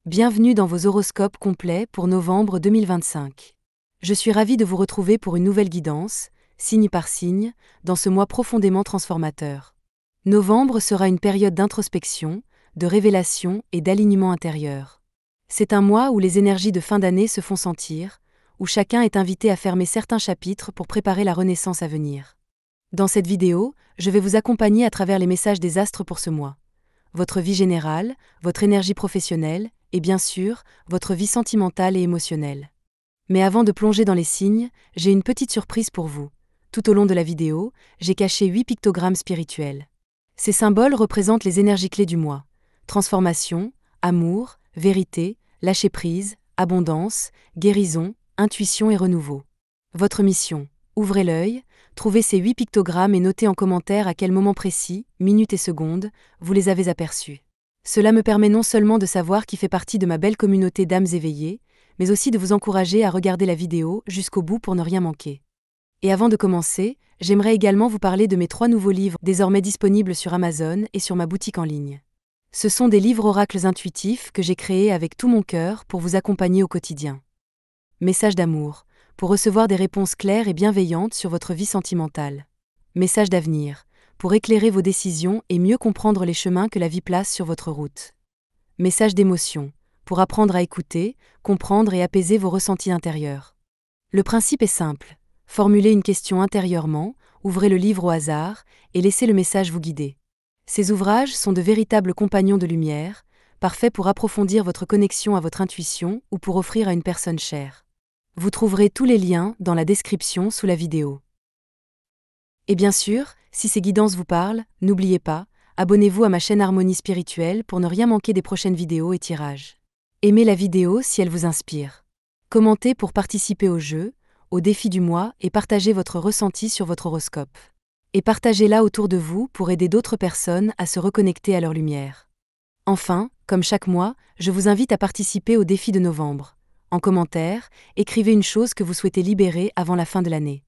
Bienvenue dans vos horoscopes complets pour novembre 2025. Je suis ravie de vous retrouver pour une nouvelle guidance, signe par signe, dans ce mois profondément transformateur. Novembre sera une période d'introspection, de révélation et d'alignement intérieur. C'est un mois où les énergies de fin d'année se font sentir, où chacun est invité à fermer certains chapitres pour préparer la renaissance à venir. Dans cette vidéo, je vais vous accompagner à travers les messages des astres pour ce mois. Votre vie générale, votre énergie professionnelle, et bien sûr, votre vie sentimentale et émotionnelle. Mais avant de plonger dans les signes, j'ai une petite surprise pour vous. Tout au long de la vidéo, j'ai caché 8 pictogrammes spirituels. Ces symboles représentent les énergies clés du mois. Transformation, amour, vérité, lâcher-prise, abondance, guérison, intuition et renouveau. Votre mission: ouvrez l'œil, trouvez ces 8 pictogrammes et notez en commentaire à quel moment précis, minutes et secondes, vous les avez aperçus. Cela me permet non seulement de savoir qui fait partie de ma belle communauté d'âmes éveillées, mais aussi de vous encourager à regarder la vidéo jusqu'au bout pour ne rien manquer. Et avant de commencer, j'aimerais également vous parler de mes 3 nouveaux livres désormais disponibles sur Amazon et sur ma boutique en ligne. Ce sont des livres oracles intuitifs que j'ai créés avec tout mon cœur pour vous accompagner au quotidien. Message d'amour, pour recevoir des réponses claires et bienveillantes sur votre vie sentimentale. Message d'avenir, pour éclairer vos décisions et mieux comprendre les chemins que la vie place sur votre route. Message d'émotion, pour apprendre à écouter, comprendre et apaiser vos ressentis intérieurs. Le principe est simple: formulez une question intérieurement, ouvrez le livre au hasard et laissez le message vous guider. Ces ouvrages sont de véritables compagnons de lumière, parfaits pour approfondir votre connexion à votre intuition ou pour offrir à une personne chère. Vous trouverez tous les liens dans la description sous la vidéo. Et bien sûr, si ces guidances vous parlent, n'oubliez pas, abonnez-vous à ma chaîne Harmonie Spirituelle pour ne rien manquer des prochaines vidéos et tirages. Aimez la vidéo si elle vous inspire. Commentez pour participer au jeu, au défi du mois et partagez votre ressenti sur votre horoscope. Et partagez-la autour de vous pour aider d'autres personnes à se reconnecter à leur lumière. Enfin, comme chaque mois, je vous invite à participer au défi de novembre. En commentaire, écrivez une chose que vous souhaitez libérer avant la fin de l'année.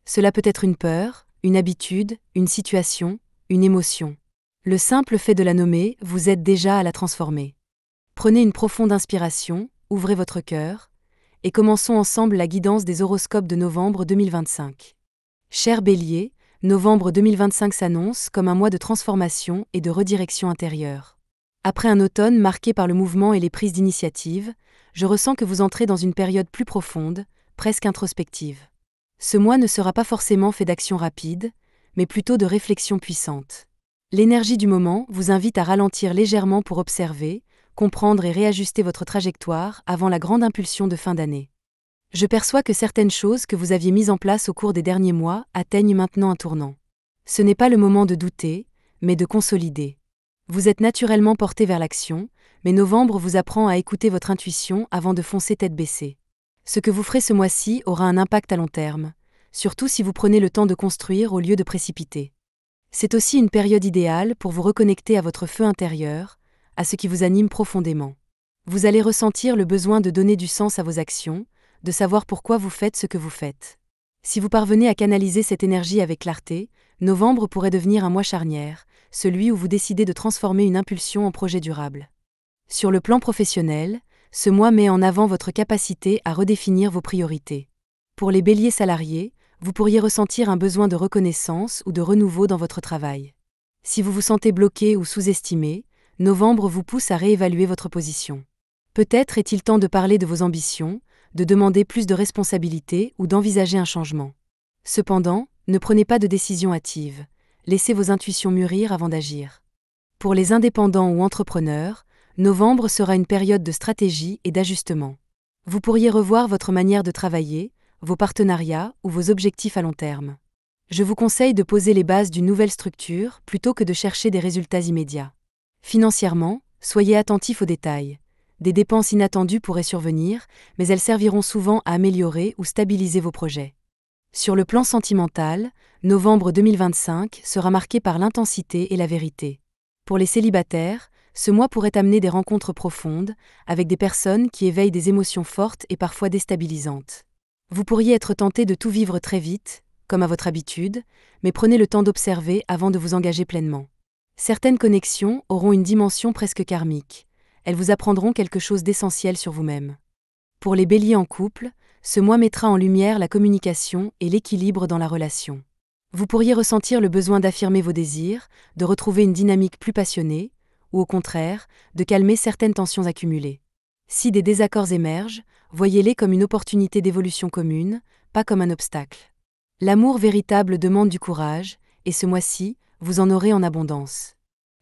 Cela peut être une peur, une habitude, une situation, une émotion. Le simple fait de la nommer vous aide déjà à la transformer. Prenez une profonde inspiration, ouvrez votre cœur, et commençons ensemble la guidance des horoscopes de novembre 2025. Cher Bélier, novembre 2025 s'annonce comme un mois de transformation et de redirection intérieure. Après un automne marqué par le mouvement et les prises d'initiative, je ressens que vous entrez dans une période plus profonde, presque introspective. Ce mois ne sera pas forcément fait d'actions rapides, mais plutôt de réflexions puissantes. L'énergie du moment vous invite à ralentir légèrement pour observer, comprendre et réajuster votre trajectoire avant la grande impulsion de fin d'année. Je perçois que certaines choses que vous aviez mises en place au cours des derniers mois atteignent maintenant un tournant. Ce n'est pas le moment de douter, mais de consolider. Vous êtes naturellement porté vers l'action, mais novembre vous apprend à écouter votre intuition avant de foncer tête baissée. Ce que vous ferez ce mois-ci aura un impact à long terme, surtout si vous prenez le temps de construire au lieu de précipiter. C'est aussi une période idéale pour vous reconnecter à votre feu intérieur, à ce qui vous anime profondément. Vous allez ressentir le besoin de donner du sens à vos actions, de savoir pourquoi vous faites ce que vous faites. Si vous parvenez à canaliser cette énergie avec clarté, novembre pourrait devenir un mois charnière, celui où vous décidez de transformer une impulsion en projet durable. Sur le plan professionnel, ce mois met en avant votre capacité à redéfinir vos priorités. Pour les béliers salariés, vous pourriez ressentir un besoin de reconnaissance ou de renouveau dans votre travail. Si vous vous sentez bloqué ou sous-estimé, novembre vous pousse à réévaluer votre position. Peut-être est-il temps de parler de vos ambitions, de demander plus de responsabilités ou d'envisager un changement. Cependant, ne prenez pas de décision hâtive. Laissez vos intuitions mûrir avant d'agir. Pour les indépendants ou entrepreneurs, novembre sera une période de stratégie et d'ajustement. Vous pourriez revoir votre manière de travailler, vos partenariats ou vos objectifs à long terme. Je vous conseille de poser les bases d'une nouvelle structure plutôt que de chercher des résultats immédiats. Financièrement, soyez attentifs aux détails. Des dépenses inattendues pourraient survenir, mais elles serviront souvent à améliorer ou stabiliser vos projets. Sur le plan sentimental, novembre 2025 sera marqué par l'intensité et la vérité. Pour les célibataires, ce mois pourrait amener des rencontres profondes, avec des personnes qui éveillent des émotions fortes et parfois déstabilisantes. Vous pourriez être tenté de tout vivre très vite, comme à votre habitude, mais prenez le temps d'observer avant de vous engager pleinement. Certaines connexions auront une dimension presque karmique. elles vous apprendront quelque chose d'essentiel sur vous-même. Pour les béliers en couple, ce mois mettra en lumière la communication et l'équilibre dans la relation. Vous pourriez ressentir le besoin d'affirmer vos désirs, de retrouver une dynamique plus passionnée, ou au contraire, de calmer certaines tensions accumulées. Si des désaccords émergent, voyez-les comme une opportunité d'évolution commune, pas comme un obstacle. L'amour véritable demande du courage, et ce mois-ci, vous en aurez en abondance.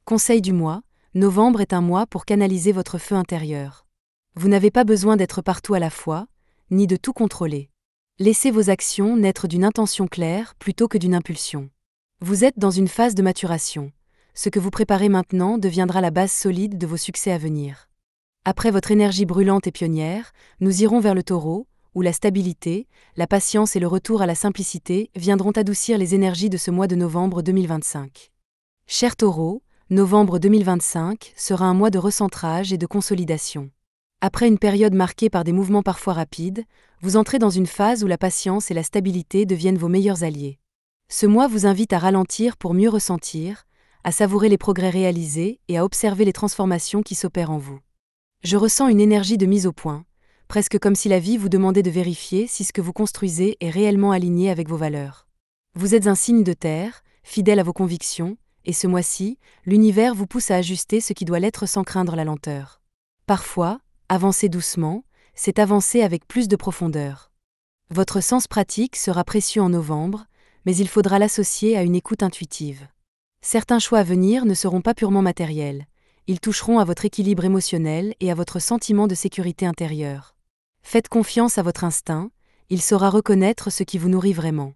Conseil du mois, novembre est un mois pour canaliser votre feu intérieur. Vous n'avez pas besoin d'être partout à la fois, ni de tout contrôler. Laissez vos actions naître d'une intention claire plutôt que d'une impulsion. Vous êtes dans une phase de maturation. Ce que vous préparez maintenant deviendra la base solide de vos succès à venir. Après votre énergie brûlante et pionnière, nous irons vers le Taureau, où la stabilité, la patience et le retour à la simplicité viendront adoucir les énergies de ce mois de novembre 2025. Cher Taureau, novembre 2025 sera un mois de recentrage et de consolidation. Après une période marquée par des mouvements parfois rapides, vous entrez dans une phase où la patience et la stabilité deviennent vos meilleurs alliés. Ce mois vous invite à ralentir pour mieux ressentir, à savourer les progrès réalisés et à observer les transformations qui s'opèrent en vous. Je ressens une énergie de mise au point, presque comme si la vie vous demandait de vérifier si ce que vous construisez est réellement aligné avec vos valeurs. Vous êtes un signe de terre, fidèle à vos convictions, et ce mois-ci, l'univers vous pousse à ajuster ce qui doit l'être sans craindre la lenteur. Parfois, avancer doucement, c'est avancer avec plus de profondeur. Votre sens pratique sera précieux en novembre, mais il faudra l'associer à une écoute intuitive. Certains choix à venir ne seront pas purement matériels. Ils toucheront à votre équilibre émotionnel et à votre sentiment de sécurité intérieure. Faites confiance à votre instinct, il saura reconnaître ce qui vous nourrit vraiment.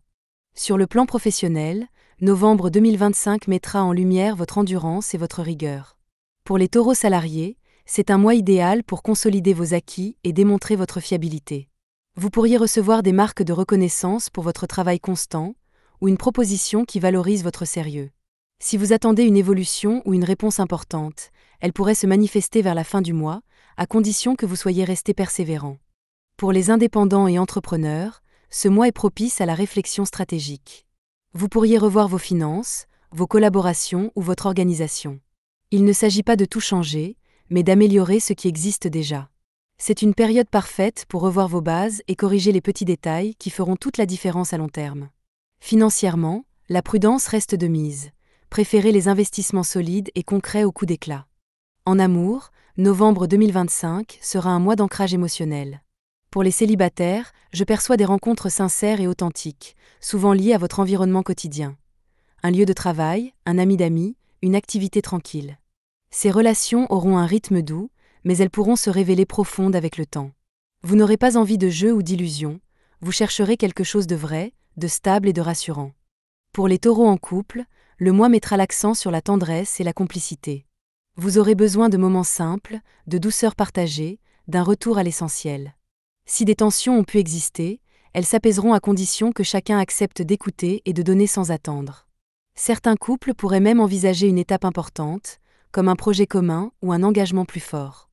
Sur le plan professionnel, novembre 2025 mettra en lumière votre endurance et votre rigueur. Pour les taureaux salariés, c'est un mois idéal pour consolider vos acquis et démontrer votre fiabilité. Vous pourriez recevoir des marques de reconnaissance pour votre travail constant, ou une proposition qui valorise votre sérieux. Si vous attendez une évolution ou une réponse importante, elle pourrait se manifester vers la fin du mois, à condition que vous soyez resté persévérant. Pour les indépendants et entrepreneurs, ce mois est propice à la réflexion stratégique. Vous pourriez revoir vos finances, vos collaborations ou votre organisation. Il ne s'agit pas de tout changer, mais d'améliorer ce qui existe déjà. C'est une période parfaite pour revoir vos bases et corriger les petits détails qui feront toute la différence à long terme. Financièrement, la prudence reste de mise. Préférez les investissements solides et concrets au coup d'éclat. En amour, novembre 2025 sera un mois d'ancrage émotionnel. Pour les célibataires, je perçois des rencontres sincères et authentiques, souvent liées à votre environnement quotidien. Un lieu de travail, un ami d'amis, une activité tranquille. Ces relations auront un rythme doux, mais elles pourront se révéler profondes avec le temps. Vous n'aurez pas envie de jeu ou d'illusion, vous chercherez quelque chose de vrai, de stable et de rassurant. Pour les taureaux en couple, le mois mettra l'accent sur la tendresse et la complicité. Vous aurez besoin de moments simples, de douceur partagée, d'un retour à l'essentiel. Si des tensions ont pu exister, elles s'apaiseront à condition que chacun accepte d'écouter et de donner sans attendre. Certains couples pourraient même envisager une étape importante, comme un projet commun ou un engagement plus fort.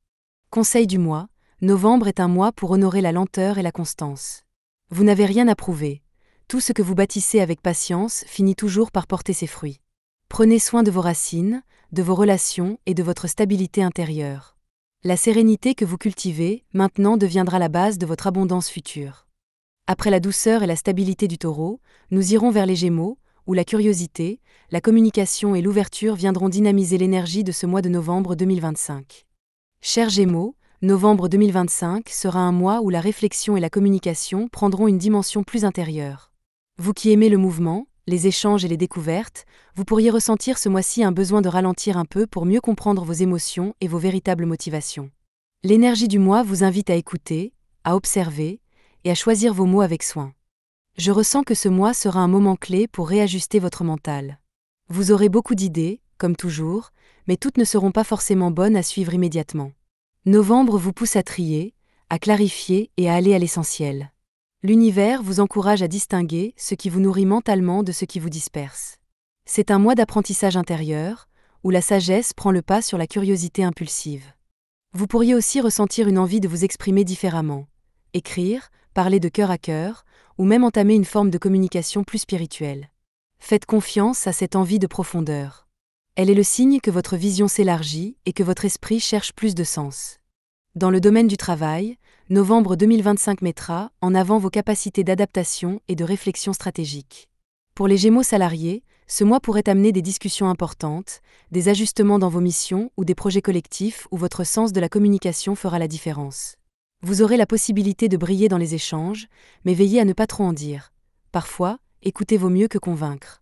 Conseil du mois, novembre est un mois pour honorer la lenteur et la constance. Vous n'avez rien à prouver. Tout ce que vous bâtissez avec patience finit toujours par porter ses fruits. Prenez soin de vos racines, de vos relations et de votre stabilité intérieure. La sérénité que vous cultivez, maintenant deviendra la base de votre abondance future. Après la douceur et la stabilité du Taureau, nous irons vers les Gémeaux, où la curiosité, la communication et l'ouverture viendront dynamiser l'énergie de ce mois de novembre 2025. Chers Gémeaux, novembre 2025 sera un mois où la réflexion et la communication prendront une dimension plus intérieure. Vous qui aimez le mouvement, les échanges et les découvertes, vous pourriez ressentir ce mois-ci un besoin de ralentir un peu pour mieux comprendre vos émotions et vos véritables motivations. L'énergie du mois vous invite à écouter, à observer et à choisir vos mots avec soin. Je ressens que ce mois sera un moment clé pour réajuster votre mental. Vous aurez beaucoup d'idées, comme toujours, mais toutes ne seront pas forcément bonnes à suivre immédiatement. Novembre vous pousse à trier, à clarifier et à aller à l'essentiel. L'univers vous encourage à distinguer ce qui vous nourrit mentalement de ce qui vous disperse. C'est un mois d'apprentissage intérieur, où la sagesse prend le pas sur la curiosité impulsive. Vous pourriez aussi ressentir une envie de vous exprimer différemment. Écrire, parler de cœur à cœur, ou même entamer une forme de communication plus spirituelle. Faites confiance à cette envie de profondeur. Elle est le signe que votre vision s'élargit et que votre esprit cherche plus de sens. Dans le domaine du travail, novembre 2025 mettra en avant vos capacités d'adaptation et de réflexion stratégique. Pour les Gémeaux salariés, ce mois pourrait amener des discussions importantes, des ajustements dans vos missions ou des projets collectifs où votre sens de la communication fera la différence. Vous aurez la possibilité de briller dans les échanges, mais veillez à ne pas trop en dire. Parfois, écouter vaut mieux que convaincre.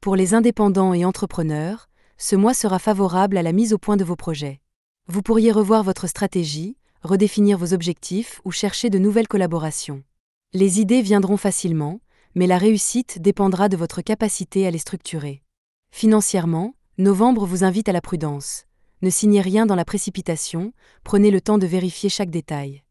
Pour les indépendants et entrepreneurs, ce mois sera favorable à la mise au point de vos projets. Vous pourriez revoir votre stratégie, redéfinir vos objectifs ou chercher de nouvelles collaborations. Les idées viendront facilement, mais la réussite dépendra de votre capacité à les structurer. Financièrement, novembre vous invite à la prudence. Ne signez rien dans la précipitation, prenez le temps de vérifier chaque détail.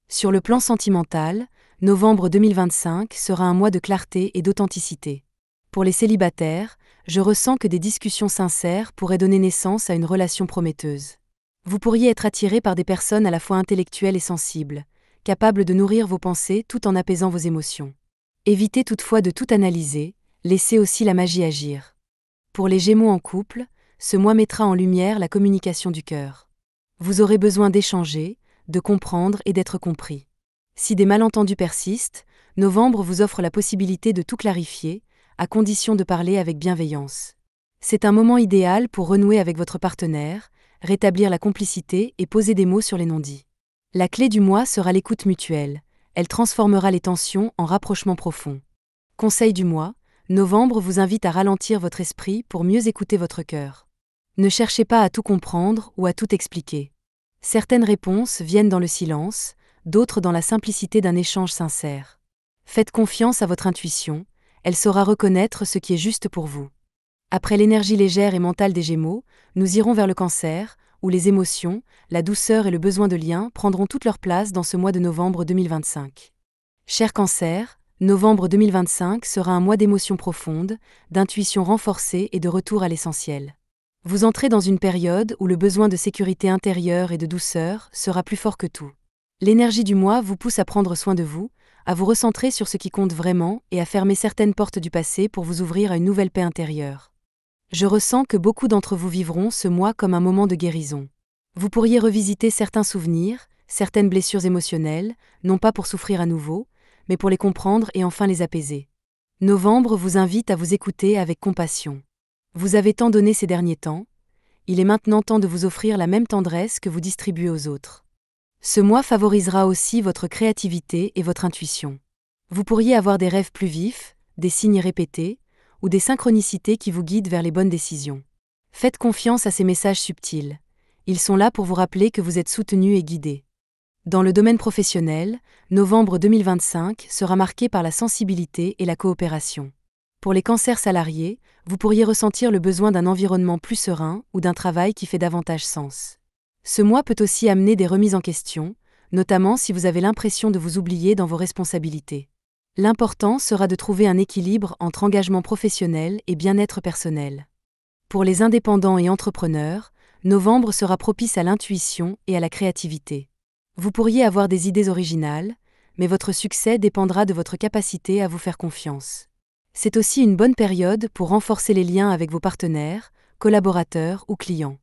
Sur le plan sentimental, novembre 2025 sera un mois de clarté et d'authenticité. Pour les célibataires, je ressens que des discussions sincères pourraient donner naissance à une relation prometteuse. Vous pourriez être attiré par des personnes à la fois intellectuelles et sensibles, capables de nourrir vos pensées tout en apaisant vos émotions. Évitez toutefois de tout analyser, laissez aussi la magie agir. Pour les Gémeaux en couple, ce mois mettra en lumière la communication du cœur. Vous aurez besoin d'échanger, de comprendre et d'être compris. Si des malentendus persistent, novembre vous offre la possibilité de tout clarifier, à condition de parler avec bienveillance. C'est un moment idéal pour renouer avec votre partenaire, rétablir la complicité et poser des mots sur les non-dits. La clé du mois sera l'écoute mutuelle. Elle transformera les tensions en rapprochements profonds. Conseil du mois, novembre vous invite à ralentir votre esprit pour mieux écouter votre cœur. Ne cherchez pas à tout comprendre ou à tout expliquer. Certaines réponses viennent dans le silence, d'autres dans la simplicité d'un échange sincère. Faites confiance à votre intuition, elle saura reconnaître ce qui est juste pour vous. Après l'énergie légère et mentale des Gémeaux, nous irons vers le Cancer, où les émotions, la douceur et le besoin de lien prendront toute leur place dans ce mois de novembre 2025. Cher Cancer, novembre 2025 sera un mois d'émotions profondes, d'intuition renforcée et de retour à l'essentiel. Vous entrez dans une période où le besoin de sécurité intérieure et de douceur sera plus fort que tout. L'énergie du mois vous pousse à prendre soin de vous, à vous recentrer sur ce qui compte vraiment et à fermer certaines portes du passé pour vous ouvrir à une nouvelle paix intérieure. Je ressens que beaucoup d'entre vous vivront ce mois comme un moment de guérison. Vous pourriez revisiter certains souvenirs, certaines blessures émotionnelles, non pas pour souffrir à nouveau, mais pour les comprendre et enfin les apaiser. Novembre vous invite à vous écouter avec compassion. Vous avez tant donné ces derniers temps, il est maintenant temps de vous offrir la même tendresse que vous distribuez aux autres. Ce mois favorisera aussi votre créativité et votre intuition. Vous pourriez avoir des rêves plus vifs, des signes répétés, ou des synchronicités qui vous guident vers les bonnes décisions. Faites confiance à ces messages subtils. Ils sont là pour vous rappeler que vous êtes soutenu et guidé. Dans le domaine professionnel, novembre 2025 sera marqué par la sensibilité et la coopération. Pour les cancers salariés, vous pourriez ressentir le besoin d'un environnement plus serein ou d'un travail qui fait davantage sens. Ce mois peut aussi amener des remises en question, notamment si vous avez l'impression de vous oublier dans vos responsabilités. L'important sera de trouver un équilibre entre engagement professionnel et bien-être personnel. Pour les indépendants et entrepreneurs, novembre sera propice à l'intuition et à la créativité. Vous pourriez avoir des idées originales, mais votre succès dépendra de votre capacité à vous faire confiance. C'est aussi une bonne période pour renforcer les liens avec vos partenaires, collaborateurs ou clients.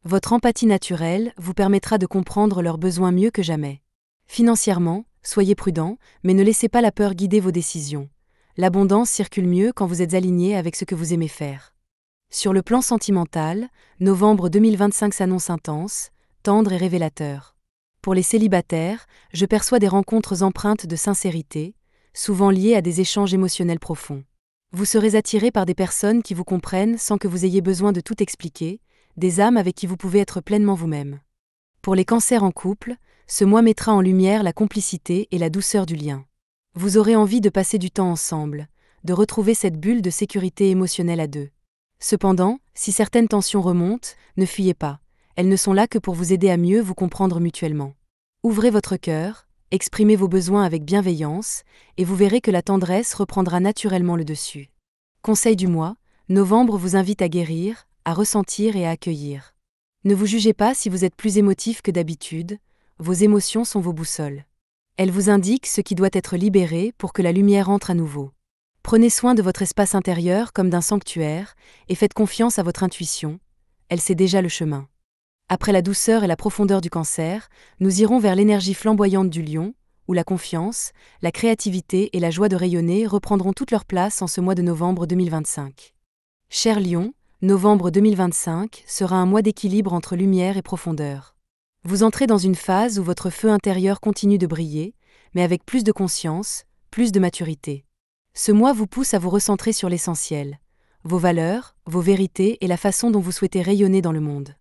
Votre empathie naturelle vous permettra de comprendre leurs besoins mieux que jamais. Financièrement, soyez prudent, mais ne laissez pas la peur guider vos décisions. L'abondance circule mieux quand vous êtes aligné avec ce que vous aimez faire. Sur le plan sentimental, novembre 2025 s'annonce intense, tendre et révélateur. Pour les célibataires, je perçois des rencontres empreintes de sincérité, souvent liées à des échanges émotionnels profonds. Vous serez attiré par des personnes qui vous comprennent sans que vous ayez besoin de tout expliquer, des âmes avec qui vous pouvez être pleinement vous-même. Pour les cancers en couple, ce mois mettra en lumière la complicité et la douceur du lien. Vous aurez envie de passer du temps ensemble, de retrouver cette bulle de sécurité émotionnelle à deux. Cependant, si certaines tensions remontent, ne fuyez pas, elles ne sont là que pour vous aider à mieux vous comprendre mutuellement. Ouvrez votre cœur, exprimez vos besoins avec bienveillance, et vous verrez que la tendresse reprendra naturellement le dessus. Conseil du mois, novembre vous invite à guérir, à ressentir et à accueillir. Ne vous jugez pas si vous êtes plus émotif que d'habitude, vos émotions sont vos boussoles. Elles vous indiquent ce qui doit être libéré pour que la lumière entre à nouveau. Prenez soin de votre espace intérieur comme d'un sanctuaire, et faites confiance à votre intuition, elle sait déjà le chemin. Après la douceur et la profondeur du Cancer, nous irons vers l'énergie flamboyante du Lion, où la confiance, la créativité et la joie de rayonner reprendront toute leur place en ce mois de novembre 2025. Cher Lion, novembre 2025 sera un mois d'équilibre entre lumière et profondeur. Vous entrez dans une phase où votre feu intérieur continue de briller, mais avec plus de conscience, plus de maturité. Ce mois vous pousse à vous recentrer sur l'essentiel, vos valeurs, vos vérités et la façon dont vous souhaitez rayonner dans le monde.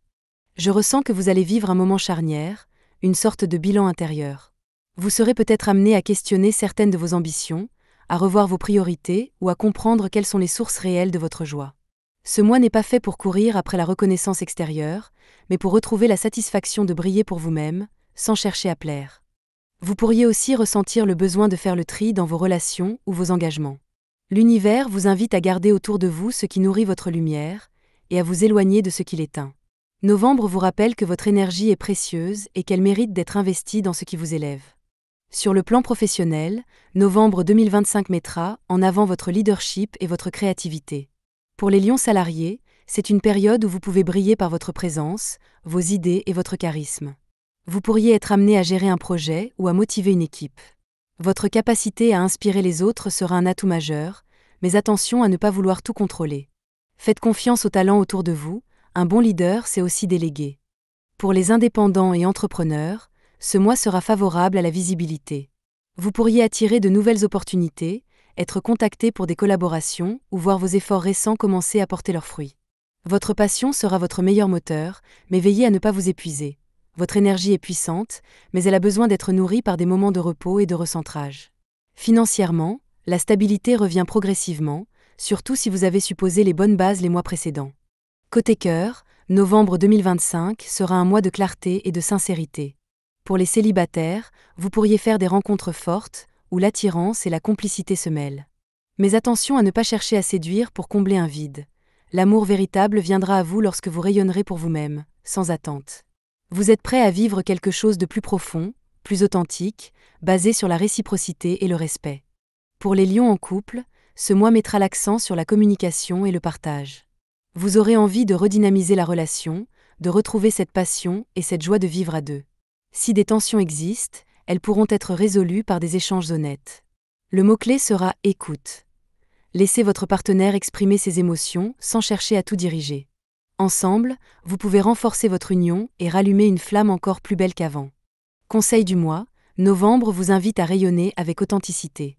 Je ressens que vous allez vivre un moment charnière, une sorte de bilan intérieur. Vous serez peut-être amené à questionner certaines de vos ambitions, à revoir vos priorités ou à comprendre quelles sont les sources réelles de votre joie. Ce mois n'est pas fait pour courir après la reconnaissance extérieure, mais pour retrouver la satisfaction de briller pour vous-même, sans chercher à plaire. Vous pourriez aussi ressentir le besoin de faire le tri dans vos relations ou vos engagements. L'univers vous invite à garder autour de vous ce qui nourrit votre lumière, et à vous éloigner de ce qui l'éteint. Novembre vous rappelle que votre énergie est précieuse et qu'elle mérite d'être investie dans ce qui vous élève. Sur le plan professionnel, novembre 2025 mettra en avant votre leadership et votre créativité. Pour les lions salariés, c'est une période où vous pouvez briller par votre présence, vos idées et votre charisme. Vous pourriez être amené à gérer un projet ou à motiver une équipe. Votre capacité à inspirer les autres sera un atout majeur, mais attention à ne pas vouloir tout contrôler. Faites confiance aux talents autour de vous, un bon leader sait aussi déléguer. Pour les indépendants et entrepreneurs, ce mois sera favorable à la visibilité. Vous pourriez attirer de nouvelles opportunités, être contacté pour des collaborations ou voir vos efforts récents commencer à porter leurs fruits. Votre passion sera votre meilleur moteur, mais veillez à ne pas vous épuiser. Votre énergie est puissante, mais elle a besoin d'être nourrie par des moments de repos et de recentrage. Financièrement, la stabilité revient progressivement, surtout si vous avez supposé les bonnes bases les mois précédents. Côté cœur, novembre 2025 sera un mois de clarté et de sincérité. Pour les célibataires, vous pourriez faire des rencontres fortes, où l'attirance et la complicité se mêlent. Mais attention à ne pas chercher à séduire pour combler un vide. L'amour véritable viendra à vous lorsque vous rayonnerez pour vous-même, sans attente. Vous êtes prêt à vivre quelque chose de plus profond, plus authentique, basé sur la réciprocité et le respect. Pour les lions en couple, ce mois mettra l'accent sur la communication et le partage. Vous aurez envie de redynamiser la relation, de retrouver cette passion et cette joie de vivre à deux. Si des tensions existent, elles pourront être résolues par des échanges honnêtes. Le mot-clé sera « écoute ». Laissez votre partenaire exprimer ses émotions sans chercher à tout diriger. Ensemble, vous pouvez renforcer votre union et rallumer une flamme encore plus belle qu'avant. Conseil du mois, novembre vous invite à rayonner avec authenticité.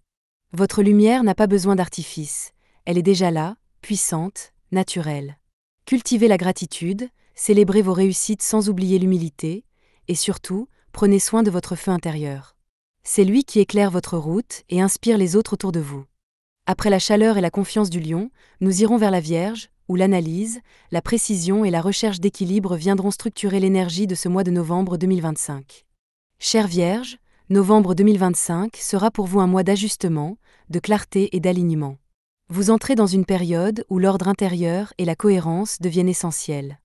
Votre lumière n'a pas besoin d'artifice, elle est déjà là, puissante, naturelle. Cultivez la gratitude, célébrez vos réussites sans oublier l'humilité, et surtout, prenez soin de votre feu intérieur. C'est lui qui éclaire votre route et inspire les autres autour de vous. Après la chaleur et la confiance du lion, nous irons vers la Vierge, où l'analyse, la précision et la recherche d'équilibre viendront structurer l'énergie de ce mois de novembre 2025. Chère Vierge, novembre 2025 sera pour vous un mois d'ajustement, de clarté et d'alignement. Vous entrez dans une période où l'ordre intérieur et la cohérence deviennent essentiels.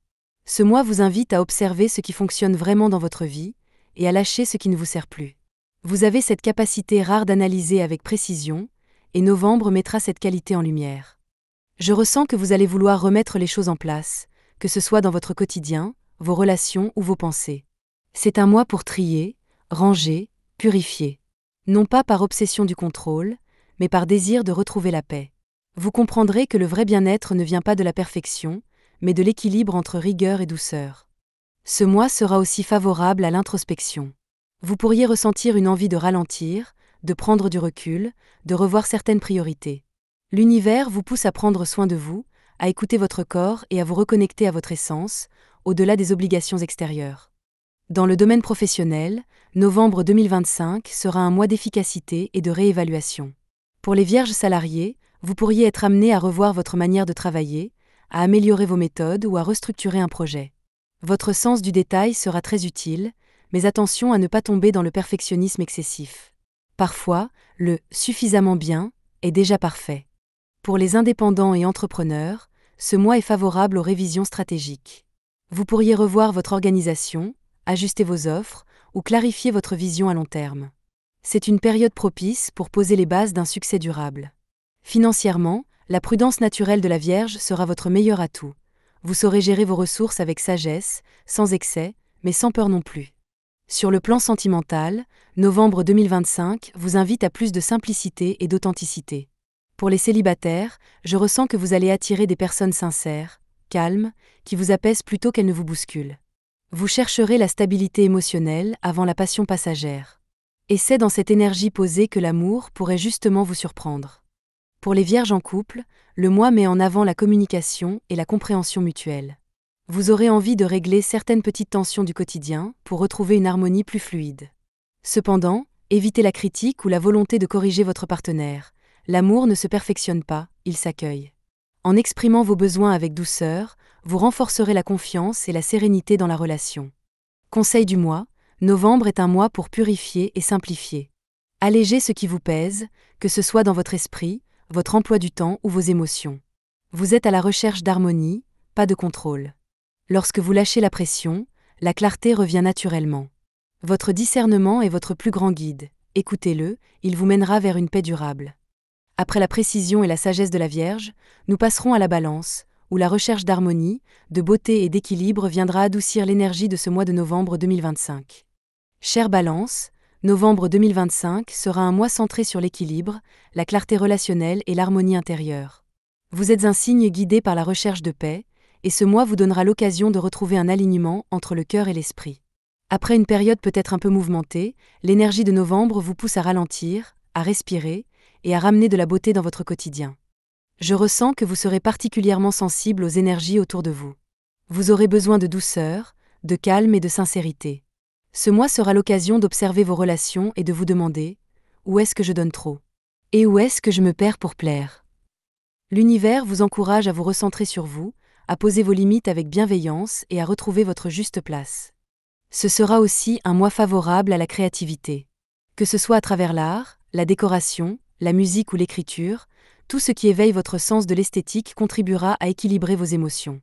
Ce mois vous invite à observer ce qui fonctionne vraiment dans votre vie et à lâcher ce qui ne vous sert plus. Vous avez cette capacité rare d'analyser avec précision, et novembre mettra cette qualité en lumière. Je ressens que vous allez vouloir remettre les choses en place, que ce soit dans votre quotidien, vos relations ou vos pensées. C'est un mois pour trier, ranger, purifier. Non pas par obsession du contrôle, mais par désir de retrouver la paix. Vous comprendrez que le vrai bien-être ne vient pas de la perfection, mais de l'équilibre entre rigueur et douceur. Ce mois sera aussi favorable à l'introspection. Vous pourriez ressentir une envie de ralentir, de prendre du recul, de revoir certaines priorités. L'univers vous pousse à prendre soin de vous, à écouter votre corps et à vous reconnecter à votre essence, au-delà des obligations extérieures. Dans le domaine professionnel, novembre 2025 sera un mois d'efficacité et de réévaluation. Pour les vierges salariés, vous pourriez être amené à revoir votre manière de travailler, à améliorer vos méthodes ou à restructurer un projet. Votre sens du détail sera très utile, mais attention à ne pas tomber dans le perfectionnisme excessif. Parfois, le « suffisamment bien » est déjà parfait. Pour les indépendants et entrepreneurs, ce mois est favorable aux révisions stratégiques. Vous pourriez revoir votre organisation, ajuster vos offres ou clarifier votre vision à long terme. C'est une période propice pour poser les bases d'un succès durable. Financièrement, la prudence naturelle de la Vierge sera votre meilleur atout. vous saurez gérer vos ressources avec sagesse, sans excès, mais sans peur non plus. Sur le plan sentimental, novembre 2025 vous invite à plus de simplicité et d'authenticité. Pour les célibataires, je ressens que vous allez attirer des personnes sincères, calmes, qui vous apaisent plutôt qu'elles ne vous bousculent. Vous chercherez la stabilité émotionnelle avant la passion passagère. Et c'est dans cette énergie posée que l'amour pourrait justement vous surprendre. Pour les vierges en couple, le mois met en avant la communication et la compréhension mutuelle. Vous aurez envie de régler certaines petites tensions du quotidien pour retrouver une harmonie plus fluide. Cependant, évitez la critique ou la volonté de corriger votre partenaire. L'amour ne se perfectionne pas, il s'accueille. En exprimant vos besoins avec douceur, vous renforcerez la confiance et la sérénité dans la relation. Conseil du mois, novembre est un mois pour purifier et simplifier. Allégez ce qui vous pèse, que ce soit dans votre esprit, votre emploi du temps ou vos émotions. Vous êtes à la recherche d'harmonie, pas de contrôle. Lorsque vous lâchez la pression, la clarté revient naturellement. Votre discernement est votre plus grand guide. Écoutez-le, il vous mènera vers une paix durable. Après la précision et la sagesse de la Vierge, nous passerons à la Balance, où la recherche d'harmonie, de beauté et d'équilibre viendra adoucir l'énergie de ce mois de novembre 2025. Chère Balance, novembre 2025 sera un mois centré sur l'équilibre, la clarté relationnelle et l'harmonie intérieure. Vous êtes un signe guidé par la recherche de paix, et ce mois vous donnera l'occasion de retrouver un alignement entre le cœur et l'esprit. Après une période peut-être un peu mouvementée, l'énergie de novembre vous pousse à ralentir, à respirer, et à ramener de la beauté dans votre quotidien. Je ressens que vous serez particulièrement sensible aux énergies autour de vous. Vous aurez besoin de douceur, de calme et de sincérité. Ce mois sera l'occasion d'observer vos relations et de vous demander « Où est-ce que je donne trop ? Et où est-ce que je me perds pour plaire ?» L'univers vous encourage à vous recentrer sur vous, à poser vos limites avec bienveillance et à retrouver votre juste place. Ce sera aussi un mois favorable à la créativité. Que ce soit à travers l'art, la décoration, la musique ou l'écriture, tout ce qui éveille votre sens de l'esthétique contribuera à équilibrer vos émotions.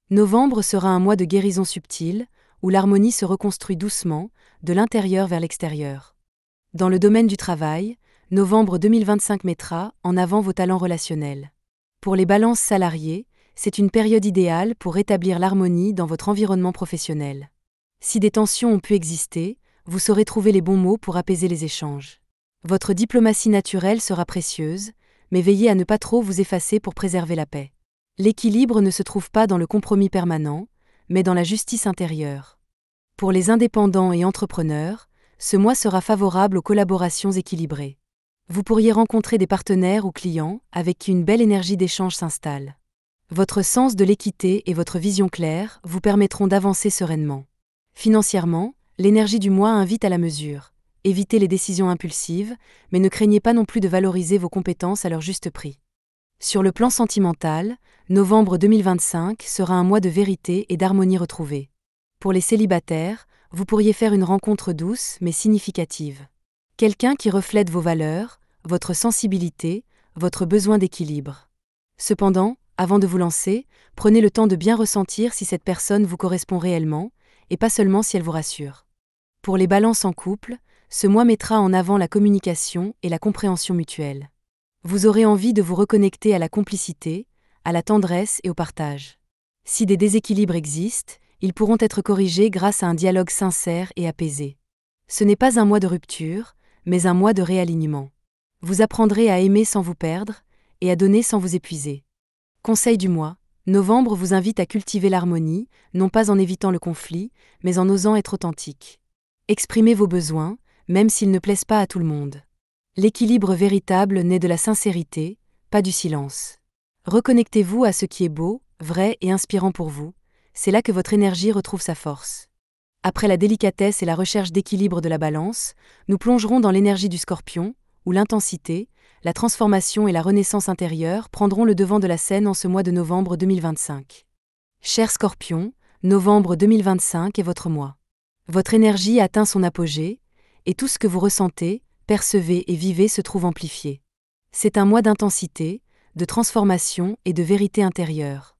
Novembre sera un mois de guérison subtile, où l'harmonie se reconstruit doucement, de l'intérieur vers l'extérieur. Dans le domaine du travail, novembre 2025 mettra en avant vos talents relationnels. Pour les balances salariées, c'est une période idéale pour rétablir l'harmonie dans votre environnement professionnel. Si des tensions ont pu exister, vous saurez trouver les bons mots pour apaiser les échanges. Votre diplomatie naturelle sera précieuse, mais veillez à ne pas trop vous effacer pour préserver la paix. L'équilibre ne se trouve pas dans le compromis permanent, mais dans la justice intérieure. Pour les indépendants et entrepreneurs, ce mois sera favorable aux collaborations équilibrées. Vous pourriez rencontrer des partenaires ou clients avec qui une belle énergie d'échange s'installe. Votre sens de l'équité et votre vision claire vous permettront d'avancer sereinement. Financièrement, l'énergie du mois invite à la mesure. Évitez les décisions impulsives, mais ne craignez pas non plus de valoriser vos compétences à leur juste prix. Sur le plan sentimental, novembre 2025 sera un mois de vérité et d'harmonie retrouvée. Pour les célibataires, vous pourriez faire une rencontre douce mais significative. Quelqu'un qui reflète vos valeurs, votre sensibilité, votre besoin d'équilibre. Cependant, avant de vous lancer, prenez le temps de bien ressentir si cette personne vous correspond réellement, et pas seulement si elle vous rassure. Pour les balances en couple, ce mois mettra en avant la communication et la compréhension mutuelle. Vous aurez envie de vous reconnecter à la complicité, à la tendresse et au partage. Si des déséquilibres existent, ils pourront être corrigés grâce à un dialogue sincère et apaisé. Ce n'est pas un mois de rupture, mais un mois de réalignement. Vous apprendrez à aimer sans vous perdre, et à donner sans vous épuiser. Conseil du mois, novembre vous invite à cultiver l'harmonie, non pas en évitant le conflit, mais en osant être authentique. Exprimez vos besoins, même s'ils ne plaisent pas à tout le monde. L'équilibre véritable naît de la sincérité, pas du silence. Reconnectez-vous à ce qui est beau, vrai et inspirant pour vous, c'est là que votre énergie retrouve sa force. Après la délicatesse et la recherche d'équilibre de la Balance, nous plongerons dans l'énergie du Scorpion, où l'intensité, la transformation et la renaissance intérieure prendront le devant de la scène en ce mois de novembre 2025. Cher Scorpion, novembre 2025 est votre mois. Votre énergie atteint son apogée, et tout ce que vous ressentez, percevez et vivez se trouve amplifié. C'est un mois d'intensité, de transformation et de vérité intérieure.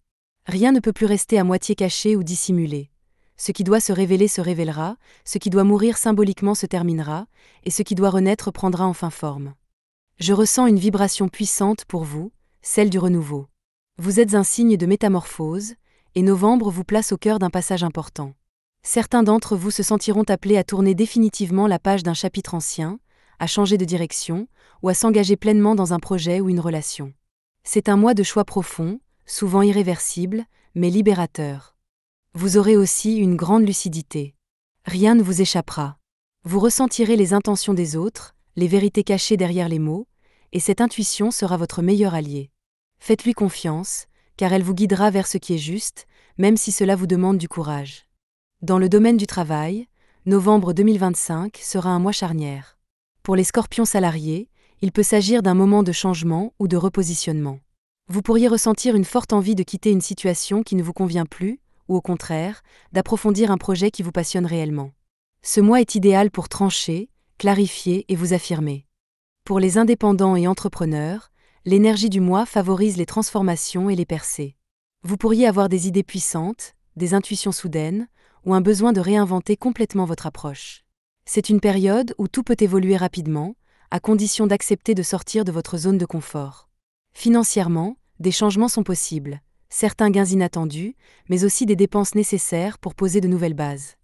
Rien ne peut plus rester à moitié caché ou dissimulé. Ce qui doit se révéler se révélera, ce qui doit mourir symboliquement se terminera, et ce qui doit renaître prendra enfin forme. Je ressens une vibration puissante pour vous, celle du renouveau. Vous êtes un signe de métamorphose, et novembre vous place au cœur d'un passage important. Certains d'entre vous se sentiront appelés à tourner définitivement la page d'un chapitre ancien, à changer de direction, ou à s'engager pleinement dans un projet ou une relation. C'est un mois de choix profonds, souvent irréversibles, mais libérateurs. Vous aurez aussi une grande lucidité. Rien ne vous échappera. Vous ressentirez les intentions des autres, les vérités cachées derrière les mots, et cette intuition sera votre meilleur allié. Faites-lui confiance, car elle vous guidera vers ce qui est juste, même si cela vous demande du courage. Dans le domaine du travail, novembre 2025 sera un mois charnière. Pour les scorpions salariés, il peut s'agir d'un moment de changement ou de repositionnement. Vous pourriez ressentir une forte envie de quitter une situation qui ne vous convient plus, ou au contraire, d'approfondir un projet qui vous passionne réellement. Ce mois est idéal pour trancher, clarifier et vous affirmer. Pour les indépendants et entrepreneurs, l'énergie du mois favorise les transformations et les percées. Vous pourriez avoir des idées puissantes, des intuitions soudaines, ou un besoin de réinventer complètement votre approche. C'est une période où tout peut évoluer rapidement, à condition d'accepter de sortir de votre zone de confort. Financièrement, des changements sont possibles, certains gains inattendus, mais aussi des dépenses nécessaires pour poser de nouvelles bases.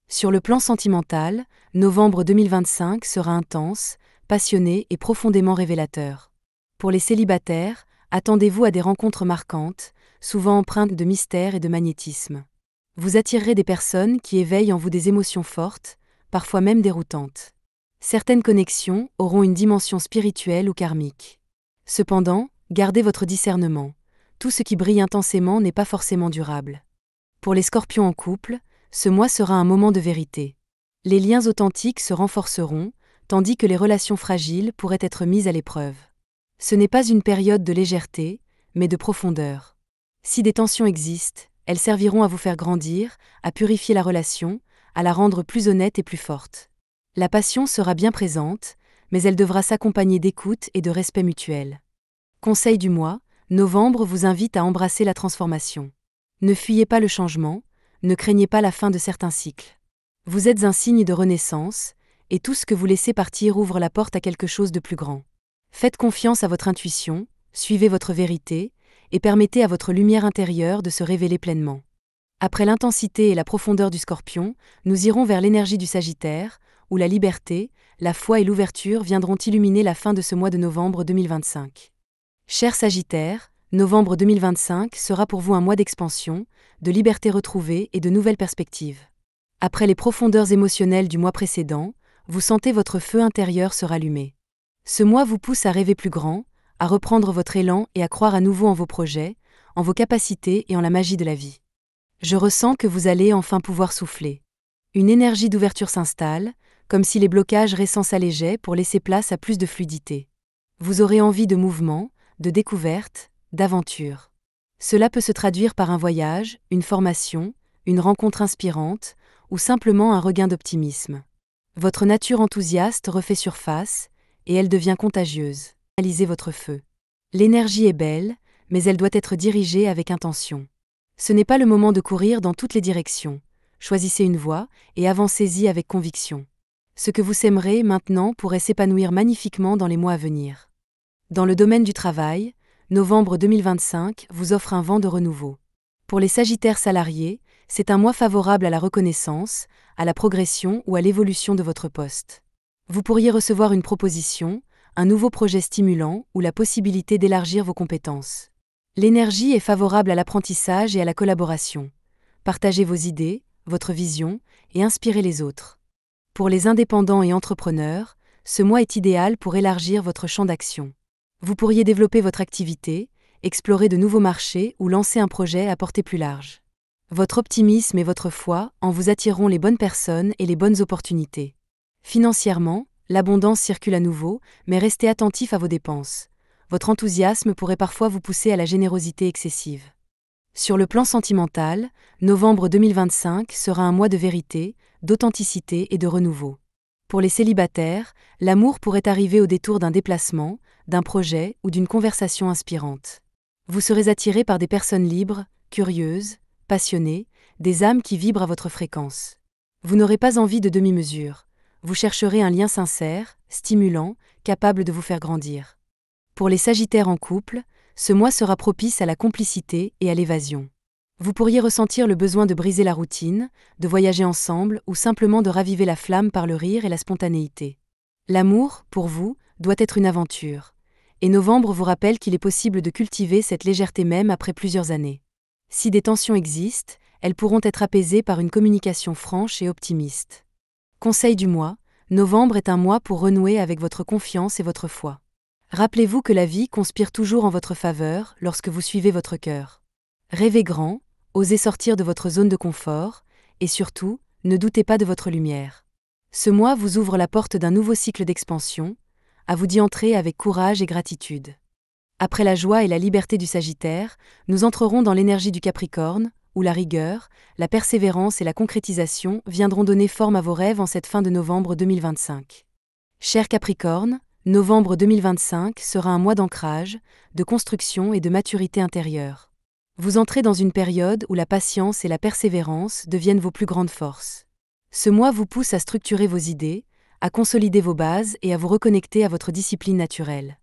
Sur le plan sentimental, novembre 2025 sera intense, passionné et profondément révélateur. Pour les célibataires, attendez-vous à des rencontres marquantes, souvent empreintes de mystère et de magnétisme. Vous attirerez des personnes qui éveillent en vous des émotions fortes, parfois même déroutantes. Certaines connexions auront une dimension spirituelle ou karmique. Cependant, gardez votre discernement. Tout ce qui brille intensément n'est pas forcément durable. Pour les scorpions en couple, ce mois sera un moment de vérité. Les liens authentiques se renforceront, tandis que les relations fragiles pourraient être mises à l'épreuve. Ce n'est pas une période de légèreté, mais de profondeur. Si des tensions existent, elles serviront à vous faire grandir, à purifier la relation, à la rendre plus honnête et plus forte. La passion sera bien présente, mais elle devra s'accompagner d'écoute et de respect mutuel. Conseil du mois, novembre vous invite à embrasser la transformation. Ne fuyez pas le changement, ne craignez pas la fin de certains cycles. Vous êtes un signe de renaissance, et tout ce que vous laissez partir ouvre la porte à quelque chose de plus grand. Faites confiance à votre intuition, suivez votre vérité, et permettez à votre lumière intérieure de se révéler pleinement. Après l'intensité et la profondeur du Scorpion, nous irons vers l'énergie du Sagittaire, où la liberté, la foi et l'ouverture viendront illuminer la fin de ce mois de novembre 2025. Cher Sagittaire, novembre 2025 sera pour vous un mois d'expansion, de liberté retrouvée et de nouvelles perspectives. Après les profondeurs émotionnelles du mois précédent, vous sentez votre feu intérieur se rallumer. Ce mois vous pousse à rêver plus grand, à reprendre votre élan et à croire à nouveau en vos projets, en vos capacités et en la magie de la vie. Je ressens que vous allez enfin pouvoir souffler. Une énergie d'ouverture s'installe, comme si les blocages récents s'allégeaient pour laisser place à plus de fluidité. Vous aurez envie de mouvement, de découverte, d'aventure. Cela peut se traduire par un voyage, une formation, une rencontre inspirante, ou simplement un regain d'optimisme. Votre nature enthousiaste refait surface, et elle devient contagieuse. Analysez votre feu. L'énergie est belle, mais elle doit être dirigée avec intention. Ce n'est pas le moment de courir dans toutes les directions. Choisissez une voie et avancez-y avec conviction. Ce que vous sèmerez maintenant pourrait s'épanouir magnifiquement dans les mois à venir. Dans le domaine du travail, novembre 2025 vous offre un vent de renouveau. Pour les Sagittaires salariés, c'est un mois favorable à la reconnaissance, à la progression ou à l'évolution de votre poste. Vous pourriez recevoir une proposition, un nouveau projet stimulant ou la possibilité d'élargir vos compétences. L'énergie est favorable à l'apprentissage et à la collaboration. Partagez vos idées, votre vision, et inspirez les autres. Pour les indépendants et entrepreneurs, ce mois est idéal pour élargir votre champ d'action. Vous pourriez développer votre activité, explorer de nouveaux marchés ou lancer un projet à portée plus large. Votre optimisme et votre foi en vous attireront les bonnes personnes et les bonnes opportunités. Financièrement, l'abondance circule à nouveau, mais restez attentif à vos dépenses. Votre enthousiasme pourrait parfois vous pousser à la générosité excessive. Sur le plan sentimental, novembre 2025 sera un mois de vérité, d'authenticité et de renouveau. Pour les célibataires, l'amour pourrait arriver au détour d'un déplacement, d'un projet ou d'une conversation inspirante. Vous serez attiré par des personnes libres, curieuses, passionnées, des âmes qui vibrent à votre fréquence. Vous n'aurez pas envie de demi-mesure. Vous chercherez un lien sincère, stimulant, capable de vous faire grandir. Pour les Sagittaires en couple, ce mois sera propice à la complicité et à l'évasion. Vous pourriez ressentir le besoin de briser la routine, de voyager ensemble ou simplement de raviver la flamme par le rire et la spontanéité. L'amour, pour vous, doit être une aventure. Et novembre vous rappelle qu'il est possible de cultiver cette légèreté même après plusieurs années. Si des tensions existent, elles pourront être apaisées par une communication franche et optimiste. Conseil du mois, novembre est un mois pour renouer avec votre confiance et votre foi. Rappelez-vous que la vie conspire toujours en votre faveur lorsque vous suivez votre cœur. Rêvez grand, osez sortir de votre zone de confort, et surtout, ne doutez pas de votre lumière. Ce mois vous ouvre la porte d'un nouveau cycle d'expansion, à vous d'y entrer avec courage et gratitude. Après la joie et la liberté du Sagittaire, nous entrerons dans l'énergie du Capricorne, où la rigueur, la persévérance et la concrétisation viendront donner forme à vos rêves en cette fin de novembre 2025. Cher Capricorne, novembre 2025 sera un mois d'ancrage, de construction et de maturité intérieure. Vous entrez dans une période où la patience et la persévérance deviennent vos plus grandes forces. Ce mois vous pousse à structurer vos idées, à consolider vos bases et à vous reconnecter à votre discipline naturelle.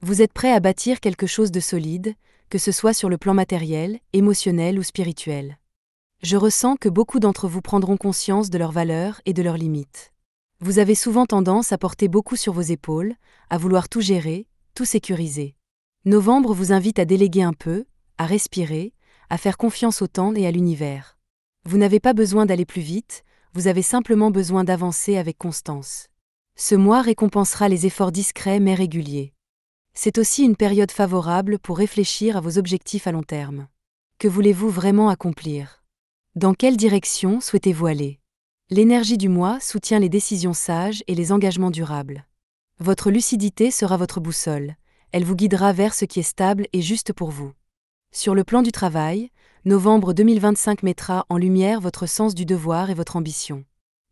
Vous êtes prêt à bâtir quelque chose de solide, que ce soit sur le plan matériel, émotionnel ou spirituel. Je ressens que beaucoup d'entre vous prendront conscience de leurs valeurs et de leurs limites. Vous avez souvent tendance à porter beaucoup sur vos épaules, à vouloir tout gérer, tout sécuriser. Novembre vous invite à déléguer un peu, à respirer, à faire confiance au temps et à l'univers. Vous n'avez pas besoin d'aller plus vite, vous avez simplement besoin d'avancer avec constance. Ce mois récompensera les efforts discrets mais réguliers. C'est aussi une période favorable pour réfléchir à vos objectifs à long terme. Que voulez-vous vraiment accomplir? Dans quelle direction souhaitez-vous aller? L'énergie du mois soutient les décisions sages et les engagements durables. Votre lucidité sera votre boussole, elle vous guidera vers ce qui est stable et juste pour vous. Sur le plan du travail, novembre 2025 mettra en lumière votre sens du devoir et votre ambition.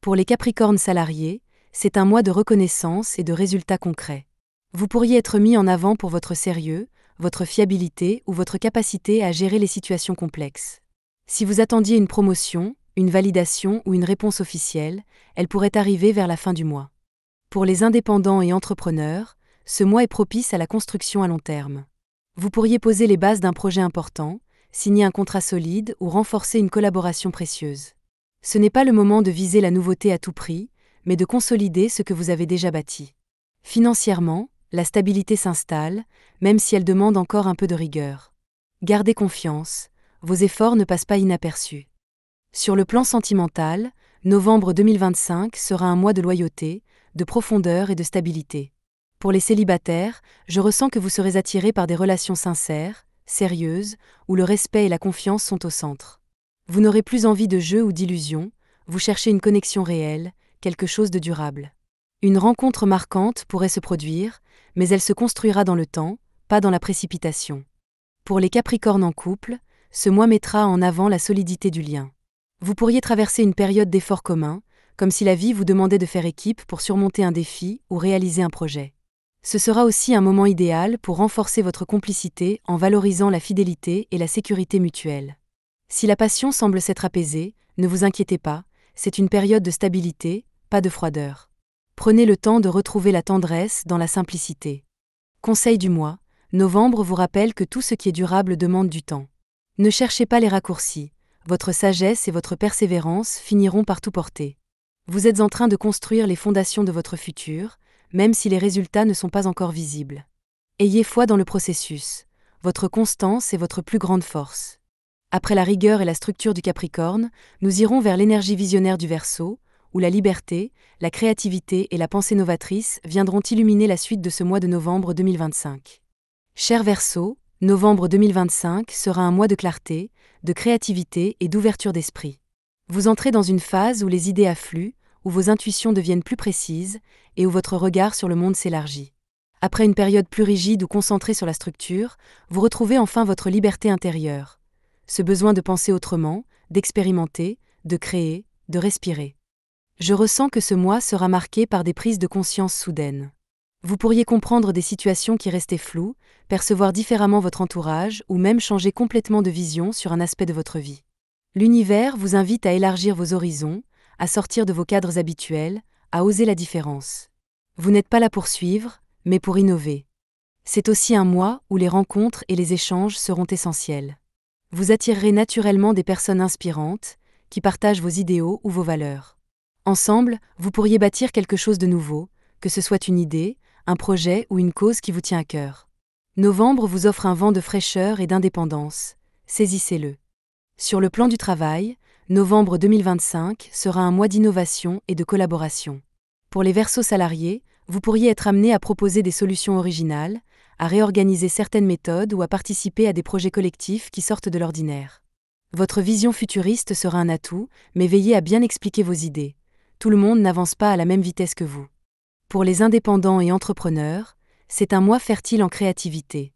Pour les Capricornes salariés, c'est un mois de reconnaissance et de résultats concrets. Vous pourriez être mis en avant pour votre sérieux, votre fiabilité ou votre capacité à gérer les situations complexes. Si vous attendiez une promotion, une validation ou une réponse officielle, elle pourrait arriver vers la fin du mois. Pour les indépendants et entrepreneurs, ce mois est propice à la construction à long terme. Vous pourriez poser les bases d'un projet important, signer un contrat solide ou renforcer une collaboration précieuse. Ce n'est pas le moment de viser la nouveauté à tout prix, mais de consolider ce que vous avez déjà bâti. Financièrement, la stabilité s'installe, même si elle demande encore un peu de rigueur. Gardez confiance, vos efforts ne passent pas inaperçus. Sur le plan sentimental, novembre 2025 sera un mois de loyauté, de profondeur et de stabilité. Pour les célibataires, je ressens que vous serez attirés par des relations sincères, sérieuses, où le respect et la confiance sont au centre. Vous n'aurez plus envie de jeux ou d'illusions, vous cherchez une connexion réelle, quelque chose de durable. Une rencontre marquante pourrait se produire, mais elle se construira dans le temps, pas dans la précipitation. Pour les Capricornes en couple, ce mois mettra en avant la solidité du lien. Vous pourriez traverser une période d'efforts communs, comme si la vie vous demandait de faire équipe pour surmonter un défi ou réaliser un projet. Ce sera aussi un moment idéal pour renforcer votre complicité en valorisant la fidélité et la sécurité mutuelle. Si la passion semble s'être apaisée, ne vous inquiétez pas, c'est une période de stabilité, pas de froideur. Prenez le temps de retrouver la tendresse dans la simplicité. Conseil du mois, novembre vous rappelle que tout ce qui est durable demande du temps. Ne cherchez pas les raccourcis, votre sagesse et votre persévérance finiront par tout porter. Vous êtes en train de construire les fondations de votre futur, même si les résultats ne sont pas encore visibles. Ayez foi dans le processus, votre constance est votre plus grande force. Après la rigueur et la structure du Capricorne, nous irons vers l'énergie visionnaire du Verseau, où la liberté, la créativité et la pensée novatrice viendront illuminer la suite de ce mois de novembre 2025. Cher Verseau, novembre 2025 sera un mois de clarté, de créativité et d'ouverture d'esprit. Vous entrez dans une phase où les idées affluent, où vos intuitions deviennent plus précises et où votre regard sur le monde s'élargit. Après une période plus rigide ou concentrée sur la structure, vous retrouvez enfin votre liberté intérieure. Ce besoin de penser autrement, d'expérimenter, de créer, de respirer. Je ressens que ce mois sera marqué par des prises de conscience soudaines. Vous pourriez comprendre des situations qui restaient floues, percevoir différemment votre entourage ou même changer complètement de vision sur un aspect de votre vie. L'univers vous invite à élargir vos horizons, à sortir de vos cadres habituels, à oser la différence. Vous n'êtes pas là pour suivre, mais pour innover. C'est aussi un mois où les rencontres et les échanges seront essentiels. Vous attirerez naturellement des personnes inspirantes, qui partagent vos idéaux ou vos valeurs. Ensemble, vous pourriez bâtir quelque chose de nouveau, que ce soit une idée, un projet ou une cause qui vous tient à cœur. Novembre vous offre un vent de fraîcheur et d'indépendance. Saisissez-le. Sur le plan du travail, novembre 2025 sera un mois d'innovation et de collaboration. Pour les Verseaux salariés, vous pourriez être amené à proposer des solutions originales, à réorganiser certaines méthodes ou à participer à des projets collectifs qui sortent de l'ordinaire. Votre vision futuriste sera un atout, mais veillez à bien expliquer vos idées. Tout le monde n'avance pas à la même vitesse que vous. Pour les indépendants et entrepreneurs, c'est un mois fertile en créativité.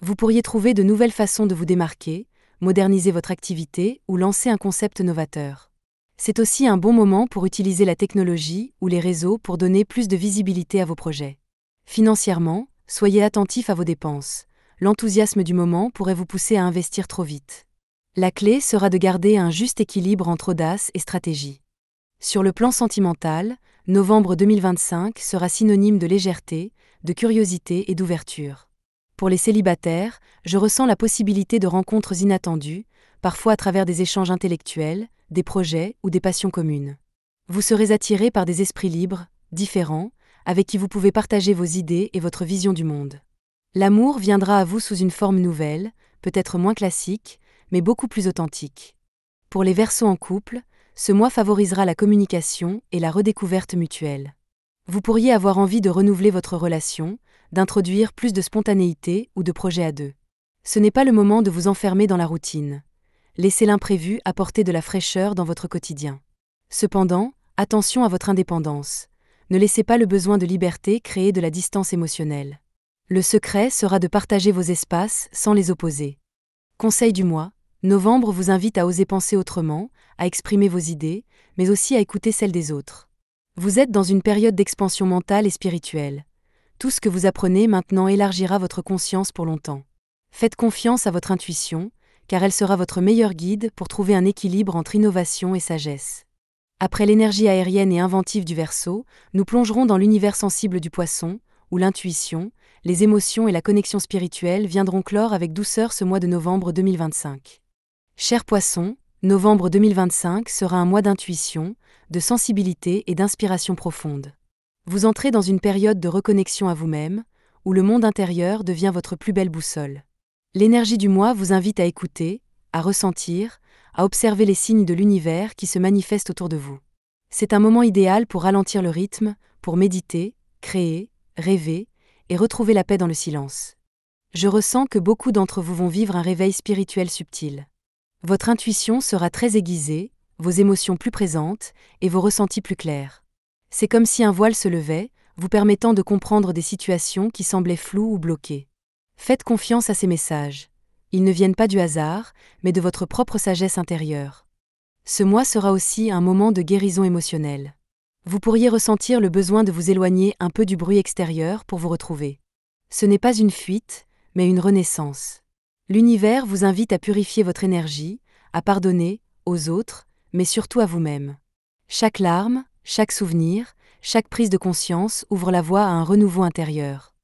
Vous pourriez trouver de nouvelles façons de vous démarquer, moderniser votre activité ou lancer un concept novateur. C'est aussi un bon moment pour utiliser la technologie ou les réseaux pour donner plus de visibilité à vos projets. Financièrement, soyez attentif à vos dépenses. L'enthousiasme du moment pourrait vous pousser à investir trop vite. La clé sera de garder un juste équilibre entre audace et stratégie. Sur le plan sentimental, novembre 2025 sera synonyme de légèreté, de curiosité et d'ouverture. Pour les célibataires, je ressens la possibilité de rencontres inattendues, parfois à travers des échanges intellectuels, des projets ou des passions communes. Vous serez attiré par des esprits libres, différents, avec qui vous pouvez partager vos idées et votre vision du monde. L'amour viendra à vous sous une forme nouvelle, peut-être moins classique, mais beaucoup plus authentique. Pour les Verseaux en couple, ce mois favorisera la communication et la redécouverte mutuelle. Vous pourriez avoir envie de renouveler votre relation, d'introduire plus de spontanéité ou de projets à deux. Ce n'est pas le moment de vous enfermer dans la routine. Laissez l'imprévu apporter de la fraîcheur dans votre quotidien. Cependant, attention à votre indépendance. Ne laissez pas le besoin de liberté créer de la distance émotionnelle. Le secret sera de partager vos espaces sans les opposer. Conseil du mois, novembre vous invite à oser penser autrement, à exprimer vos idées, mais aussi à écouter celles des autres. Vous êtes dans une période d'expansion mentale et spirituelle. Tout ce que vous apprenez maintenant élargira votre conscience pour longtemps. Faites confiance à votre intuition, car elle sera votre meilleur guide pour trouver un équilibre entre innovation et sagesse. Après l'énergie aérienne et inventive du Verseau, nous plongerons dans l'univers sensible du Poisson, où l'intuition, les émotions et la connexion spirituelle viendront clore avec douceur ce mois de novembre 2025. Chers Poissons, novembre 2025 sera un mois d'intuition, de sensibilité et d'inspiration profonde. Vous entrez dans une période de reconnexion à vous-même, où le monde intérieur devient votre plus belle boussole. L'énergie du mois vous invite à écouter, à ressentir, à observer les signes de l'univers qui se manifestent autour de vous. C'est un moment idéal pour ralentir le rythme, pour méditer, créer, rêver, et retrouver la paix dans le silence. Je ressens que beaucoup d'entre vous vont vivre un réveil spirituel subtil. Votre intuition sera très aiguisée, vos émotions plus présentes, et vos ressentis plus clairs. C'est comme si un voile se levait, vous permettant de comprendre des situations qui semblaient floues ou bloquées. Faites confiance à ces messages. Ils ne viennent pas du hasard, mais de votre propre sagesse intérieure. Ce mois sera aussi un moment de guérison émotionnelle. Vous pourriez ressentir le besoin de vous éloigner un peu du bruit extérieur pour vous retrouver. Ce n'est pas une fuite, mais une renaissance. L'univers vous invite à purifier votre énergie, à pardonner, aux autres, mais surtout à vous-même. Chaque larme, chaque souvenir, chaque prise de conscience ouvre la voie à un renouveau intérieur.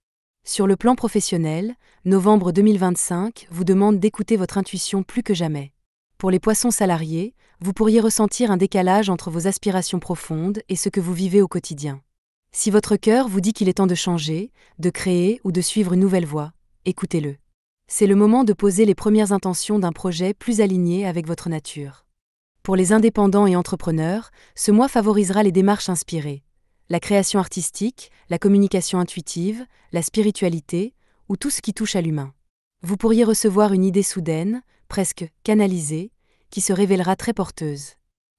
Sur le plan professionnel, novembre 2025 vous demande d'écouter votre intuition plus que jamais. Pour les Poissons salariés, vous pourriez ressentir un décalage entre vos aspirations profondes et ce que vous vivez au quotidien. Si votre cœur vous dit qu'il est temps de changer, de créer ou de suivre une nouvelle voie, écoutez-le. C'est le moment de poser les premières intentions d'un projet plus aligné avec votre nature. Pour les indépendants et entrepreneurs, ce mois favorisera les démarches inspirées. La création artistique, la communication intuitive, la spiritualité, ou tout ce qui touche à l'humain. Vous pourriez recevoir une idée soudaine, presque canalisée, qui se révélera très porteuse.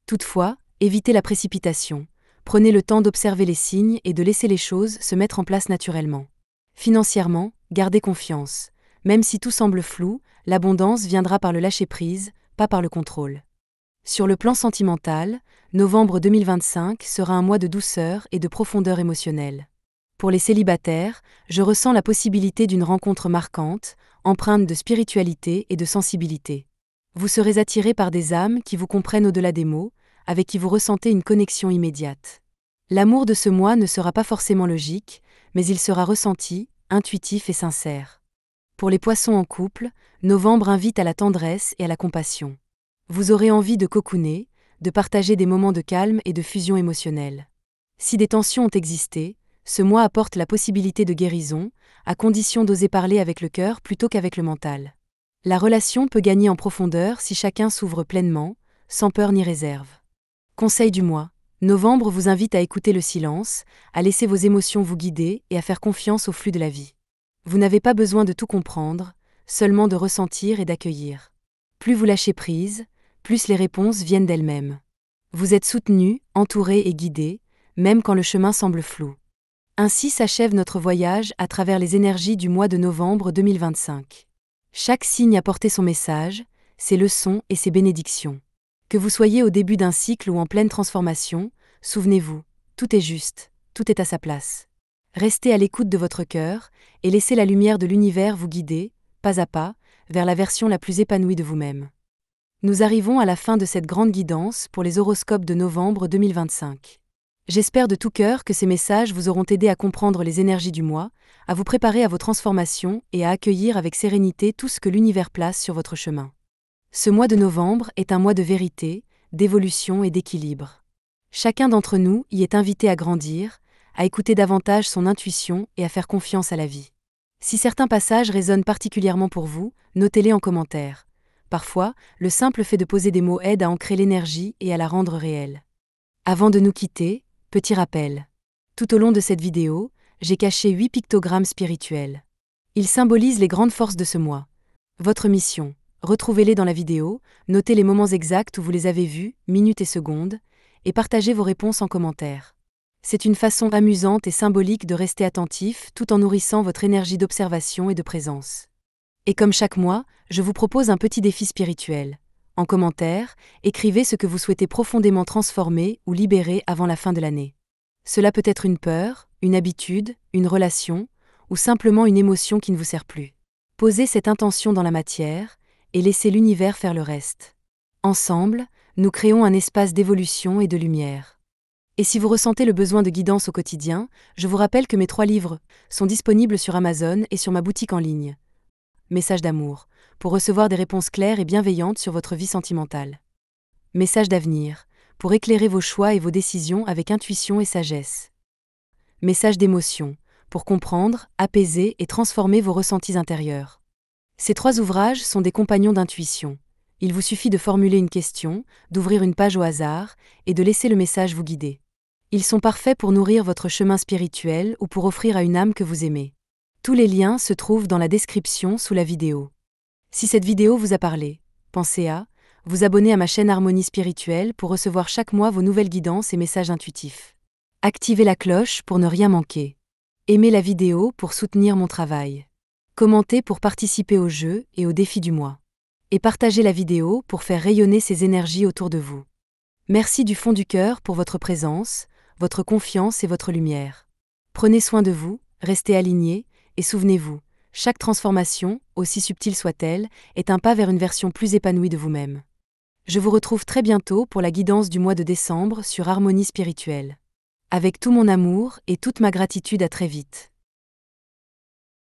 Toutefois, évitez la précipitation. Prenez le temps d'observer les signes et de laisser les choses se mettre en place naturellement. Financièrement, gardez confiance. Même si tout semble flou, l'abondance viendra par le lâcher-prise, pas par le contrôle. Sur le plan sentimental, novembre 2025 sera un mois de douceur et de profondeur émotionnelle. Pour les célibataires, je ressens la possibilité d'une rencontre marquante, empreinte de spiritualité et de sensibilité. Vous serez attiré par des âmes qui vous comprennent au-delà des mots, avec qui vous ressentez une connexion immédiate. L'amour de ce mois ne sera pas forcément logique, mais il sera ressenti, intuitif et sincère. Pour les poissons en couple, novembre invite à la tendresse et à la compassion. Vous aurez envie de cocooner, de partager des moments de calme et de fusion émotionnelle. Si des tensions ont existé, ce mois apporte la possibilité de guérison, à condition d'oser parler avec le cœur plutôt qu'avec le mental. La relation peut gagner en profondeur si chacun s'ouvre pleinement, sans peur ni réserve. Conseil du mois. Novembre vous invite à écouter le silence, à laisser vos émotions vous guider et à faire confiance au flux de la vie. Vous n'avez pas besoin de tout comprendre, seulement de ressentir et d'accueillir. Plus vous lâchez prise, plus les réponses viennent d'elles-mêmes. Vous êtes soutenu, entouré et guidé, même quand le chemin semble flou. Ainsi s'achève notre voyage à travers les énergies du mois de novembre 2025. Chaque signe a porté son message, ses leçons et ses bénédictions. Que vous soyez au début d'un cycle ou en pleine transformation, souvenez-vous, tout est juste, tout est à sa place. Restez à l'écoute de votre cœur et laissez la lumière de l'univers vous guider, pas à pas, vers la version la plus épanouie de vous-même. Nous arrivons à la fin de cette grande guidance pour les horoscopes de novembre 2025. J'espère de tout cœur que ces messages vous auront aidé à comprendre les énergies du mois, à vous préparer à vos transformations et à accueillir avec sérénité tout ce que l'univers place sur votre chemin. Ce mois de novembre est un mois de vérité, d'évolution et d'équilibre. Chacun d'entre nous y est invité à grandir, à écouter davantage son intuition et à faire confiance à la vie. Si certains passages résonnent particulièrement pour vous, notez-les en commentaire. Parfois, le simple fait de poser des mots aide à ancrer l'énergie et à la rendre réelle. Avant de nous quitter, petit rappel. Tout au long de cette vidéo, j'ai caché 8 pictogrammes spirituels. Ils symbolisent les grandes forces de ce mois. Votre mission, retrouvez-les dans la vidéo, notez les moments exacts où vous les avez vus, minutes et secondes, et partagez vos réponses en commentaire. C'est une façon amusante et symbolique de rester attentif tout en nourrissant votre énergie d'observation et de présence. Et comme chaque mois, je vous propose un petit défi spirituel. En commentaire, écrivez ce que vous souhaitez profondément transformer ou libérer avant la fin de l'année. Cela peut être une peur, une habitude, une relation, ou simplement une émotion qui ne vous sert plus. Posez cette intention dans la matière, et laissez l'univers faire le reste. Ensemble, nous créons un espace d'évolution et de lumière. Et si vous ressentez le besoin de guidance au quotidien, je vous rappelle que mes 3 livres sont disponibles sur Amazon et sur ma boutique en ligne. Message d'amour, pour recevoir des réponses claires et bienveillantes sur votre vie sentimentale. Message d'avenir, pour éclairer vos choix et vos décisions avec intuition et sagesse. Message d'émotion, pour comprendre, apaiser et transformer vos ressentis intérieurs. Ces 3 ouvrages sont des compagnons d'intuition. Il vous suffit de formuler une question, d'ouvrir une page au hasard et de laisser le message vous guider. Ils sont parfaits pour nourrir votre chemin spirituel ou pour offrir à une âme que vous aimez. Tous les liens se trouvent dans la description sous la vidéo. Si cette vidéo vous a parlé, pensez à vous abonner à ma chaîne Harmonie Spirituelle pour recevoir chaque mois vos nouvelles guidances et messages intuitifs. Activez la cloche pour ne rien manquer. Aimez la vidéo pour soutenir mon travail. Commentez pour participer au jeu et au défi du mois. Et partagez la vidéo pour faire rayonner ces énergies autour de vous. Merci du fond du cœur pour votre présence, votre confiance et votre lumière. Prenez soin de vous, restez alignés, et souvenez-vous, chaque transformation, aussi subtile soit-elle, est un pas vers une version plus épanouie de vous-même. Je vous retrouve très bientôt pour la guidance du mois de décembre sur Harmonie Spirituelle. Avec tout mon amour et toute ma gratitude, à très vite.